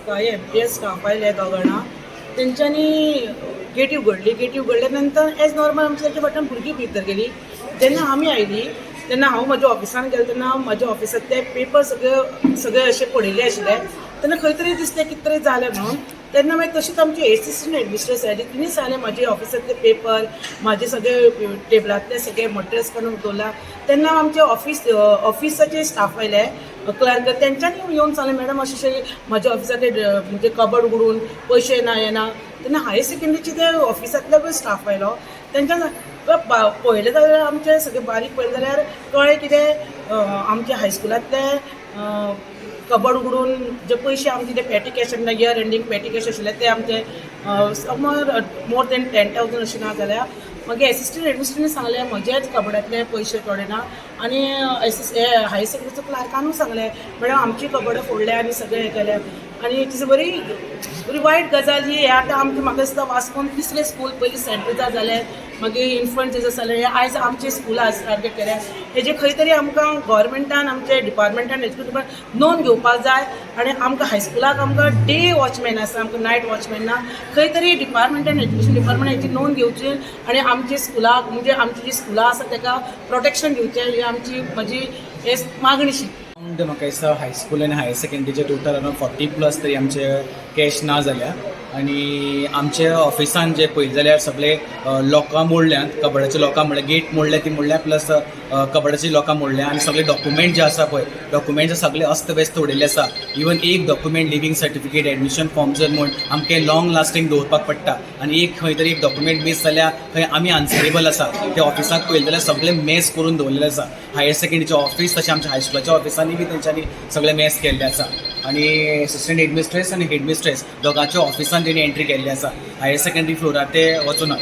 MPS staff आयले दोग जाणां तेंच्यांनी गेटी उगडल्या नंतर एज नॉर्मल आमच्या ताच्या फाटल्यान भुरगीं भितर गेलीं. जेन्ना आमी आयलीं तेन्ना हांव म्हज्या ऑफिसान गेलें तेन्ना म्हज्या ऑफिसांत ते पेपर सगळे अशे पडिल्ले आशिल्ले. तेन्ना खंय तरी दिसलें कितें तरी जालें म्हणून. तेन्ना मागीर तशीच आमची एसिस्टंट एडमिनिस्ट्रेटर आयली. तिणी सांगलें म्हाजे ऑफिसांतले पेपर म्हाजे सगळे टेबलांतले सगळे मटेरियल्स काडून दवरला. तेन्ना आमचे ऑफिसाचे स्टाफ आयले क्लर्क तेंच्यांनी येवन सांगलें मॅडम अशें म्हाज्या ऑफिसांतले म्हणजे कबड उगडून पयशे ना येना. तेन्ना हायर सेकंडरीचे ते ऑफिसांतलो स्टाफ आयलो तेंच्यान पळयलें जाल्यार आमचे सगळे बारीक पळयलें जाल्यार कळ्ळें कितें आमच्या हायस्कुलांतले कबड उगडून जे पयशे आमचे ते पेटी कॅश इयर एंडींग पेटी कॅश आशिल्ले ते आमचे समर मोर दॅन 10,000 अशें ना जाल्यार मागीर एसिस्टंट एडमिनिस्ट्रेटरान सांगलें म्हजेच कबडांतले पयशे थोडे ना आनी हायर सेकंडरीचो क्लार्कानूय सांगलें मॅडम आमची कबडां फोडल्या आनी सगळें हें केलें. आनी इट इज अ बरी वायट गजाल ही. हे आतां आमचे म्हाका दिसता वास्कोन तिसरें स्कूल पयलीं सेंट ट्रिजा जालें मागीर इन्फंट जेजस जालें हें आयज आमचे स्कुलां टार्गेट केलें. हेजे खंय तरी आमकां गोवोरमेंटान आमचे डिपार्टमेंटान एज्युकेशन नोंद घेवपाक जाय आनी आमकां हायस्कुलाक आमकां डे वॉचमॅन आसा आमकां नायट वॉचमॅन ना. खंय तरी डिपार्टमेंटान एज्युकेशन डिपार्टमेंटान हेची नोंद घेवची आनी आमच्या स्कुलाक म्हणजे आमची जी स्कुलां आसा ताका प्रोटेक्शन दिवचें ही आमची म्हजी मागणीशी. म्हाका दिसता हायस्कूल आनी हायर सेकंडरीचे टोटल अरावंड 40+ तरी आमचे कॅश ना जाल्या. आनी आमचे ऑफिसान जे पळयलें जाल्यार सगळे लॉकां मोडल्यात. कबडाची लॉकां मोडल्या गेट मोडल्या ती मोडल्या प्लस कबडाची लॉकां मोडल्या आनी सगळे डॉक्युमेंट जे आसा पळय डॉक्युमेंट सगळे अस्तव्यस्त उडयल्ले आसा. इवन एक document living certificate admission form जर म्हूण आमकां लॉंग लास्टींग दवरपाक पडटा आनी एक खंय तरी एक डॉक्युमेंट मिस जाल्यार खंय आमी आन्सरेबल आसा. त्या ऑफिसाक पळयलें जाल्यार सगळे मेस करून दवरलेले आसा. हायर सेकंडरीचे ऑफिस तशें आमच्या हायस्कुलाच्या ऑफिसांनी बी तेंच्यांनी सगळे मेस केल्ले आसा. आनी असिस्टंट हेडमिस्ट्रेस आनी हेडमिस्ट्रेस दोगांच्या ऑफिसान तेणी एंट्री केल्ली आसा. हायर सेकंडरी फ्लोरार ते वचूना.